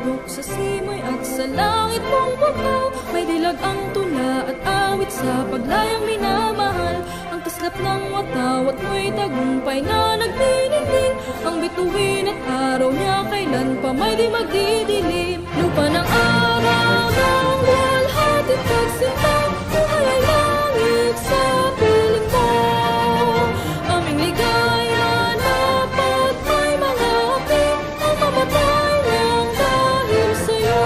bundok, sa simoy at sa langit mong bukaw. May dilag ang tula at awit sa paglayang minamahal. Ang kislap ng watawat mo'y tagumpay na nagdinigdig. Ang bituin at araw niya kailan pa may di magdidilim. Lupa ng araw ng walhating pagsinta, buhay ay langit sa piling mo. Aming ligaya na pag may mga api, ang mamatay lang dahil sa'yo.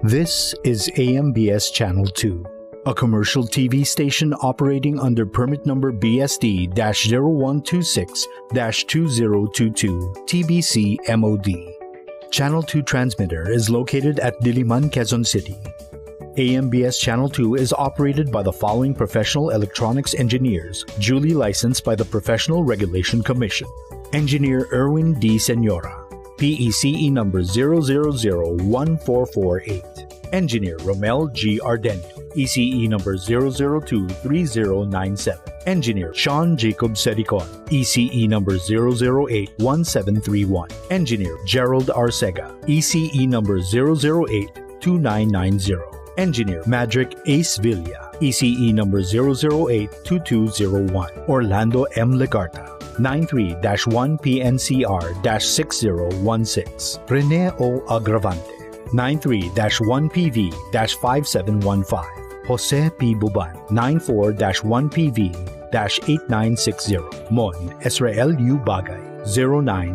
This is AMBS Channel 2, a commercial TV station operating under permit number BSD-0126-2022 TBC MOD. Channel 2 transmitter is located at Diliman, Quezon City. AMBS Channel 2 is operated by the following professional electronics engineers, duly licensed by the Professional Regulation Commission. Engineer Erwin D. Senora, PECE number 0001448. Engineer Romel G. Ardenio, ECE number 0023097. Engineer Sean Jacob Sericon, ECE number 0081731. Engineer Gerald Arcega, ECE number 0082990. Engineer Madrick Ace Villa, ECE number 0082201. Orlando M. Legarta, 93-1PNCR-6016. Rene O. Agravante, 93-1PV-5715. Jose P. Buban, 94-1PV-8960. Mon Israel U. Bagay,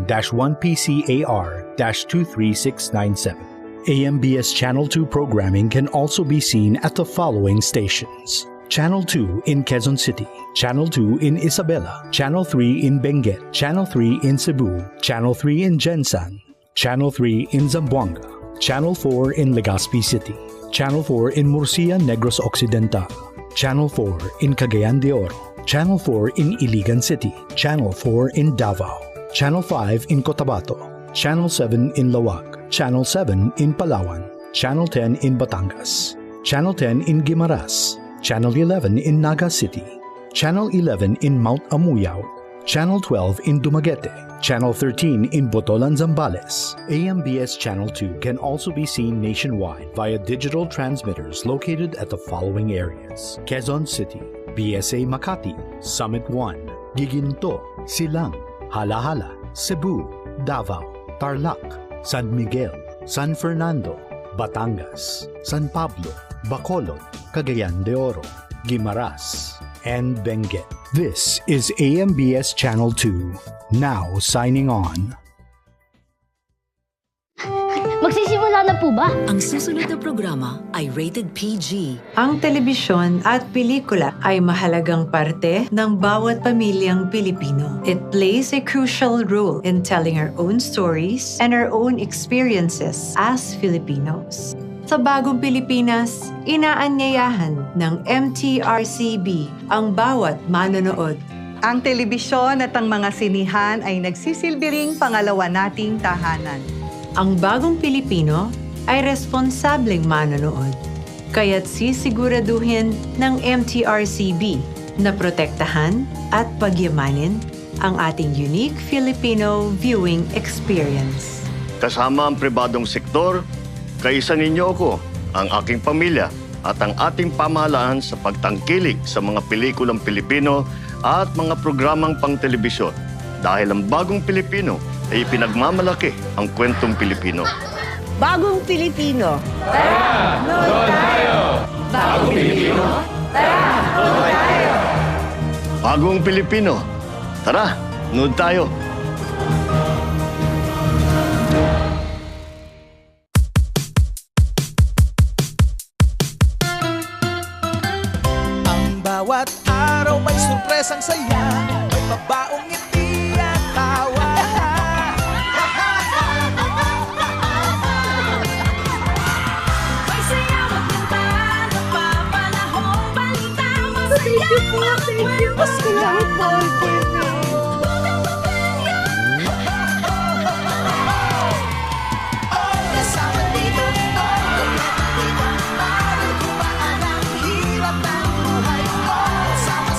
09-1PCAR-23697. AMBS Channel 2 programming can also be seen at the following stations: Channel 2 in Quezon City, Channel 2 in Isabela, Channel 3 in Benguet, Channel 3 in Cebu, Channel 3 in Gensan, Channel 3 in Zamboanga, Channel 4 in Legazpi City, Channel 4 in Murcia, Negros Occidental, Channel 4 in Cagayan de Oro, Channel 4 in Iligan City, Channel 4 in Davao, Channel 5 in Cotabato, Channel 7 in Lawag, Channel 7 in Palawan, Channel 10 in Batangas, Channel 10 in Guimaras, Channel 11 in Naga City, Channel 11 in Mount Amuyao, Channel 12 in Dumaguete, Channel 13 in Botolan, Zambales. AMBS Channel 2 can also be seen nationwide via digital transmitters located at the following areas: Quezon City, BSA Makati, Summit 1, Giginto, Silang, Halahala, Cebu, Davao, Tarlac, San Miguel, San Fernando, Batangas, San Pablo, Bacolod, Cagayan de Oro, Guimaras, and Benguet. This is AMBS Channel 2, now signing on. Magsisimula na po ba? Ang susunod na programa ay rated PG. Ang telebisyon at pelikula ay mahalagang parte ng bawat pamilyang Pilipino. It plays a crucial role in telling our own stories and our own experiences as Filipinos. Sa Bagong Pilipinas, inaanyayahan ng MTRCB ang bawat manonood. Ang telebisyon at ang mga sinihan ay nagsisilbi ring pangalawa nating tahanan. Ang Bagong Pilipino ay responsableng manonood, kaya't sisiguraduhin ng MTRCB na protektahan at pagyamanin ang ating unique Filipino viewing experience. Kasama ang pribadong sektor, kaisa ninyo ako, ang aking pamilya at ang ating pamahalaan sa pagtangkilik sa mga pelikulang Pilipino at mga programang pang-telebisyon. Dahil ang Bagong Pilipino ay pinagmamalaki ang kwentong Pilipino. Bagong Pilipino. Tara, nood tayo! Bagong Pilipino. Tara, nood tayo! Bagong Pilipino. Tara, nood tayo! Ang bawat araw may surpresang saya, may mabaong ngiti at tawa. Sama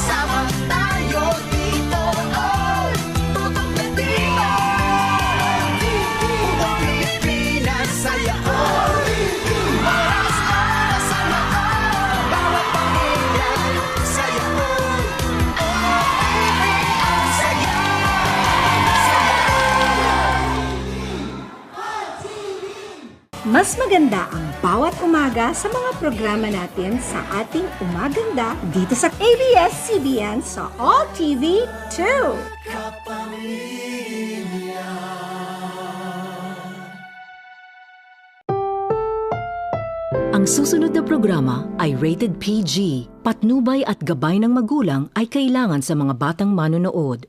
Mas maganda ang bawat umaga sa mga programa natin sa ating Umaganda dito sa ABS-CBN sa All TV 2. Ang susunod na programa ay rated PG. Patnubay at gabay ng magulang ay kailangan sa mga batang manonood.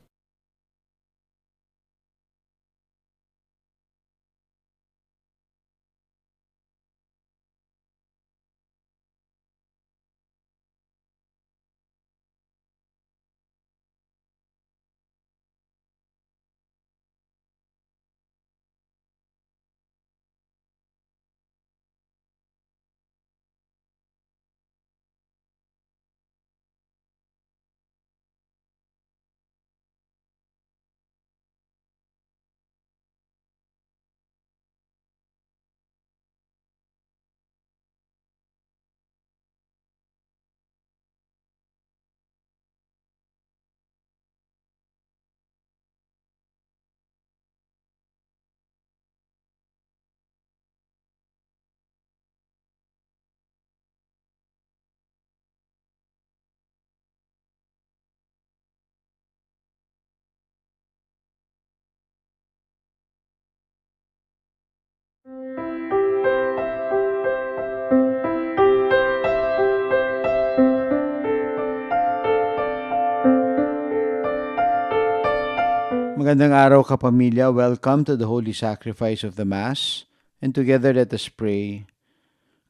Magandang araw kapamilya. Welcome to the Holy Sacrifice of the Mass. And together let us pray.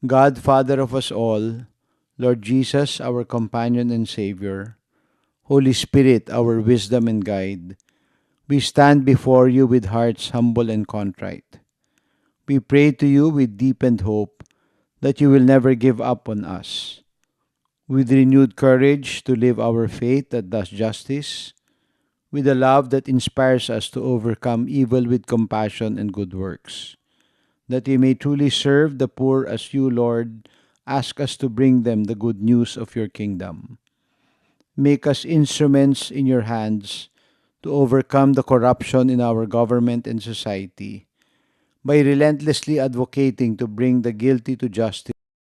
God, Father of us all, Lord Jesus, our companion and Savior, Holy Spirit, our wisdom and guide, we stand before you with hearts humble and contrite. We pray to you with deepened hope that you will never give up on us. With renewed courage to live our faith that does justice, with a love that inspires us to overcome evil with compassion and good works, that we may truly serve the poor as you, Lord, ask us to bring them the good news of your kingdom. Make us instruments in your hands to overcome the corruption in our government and society by relentlessly advocating to bring the guilty to justice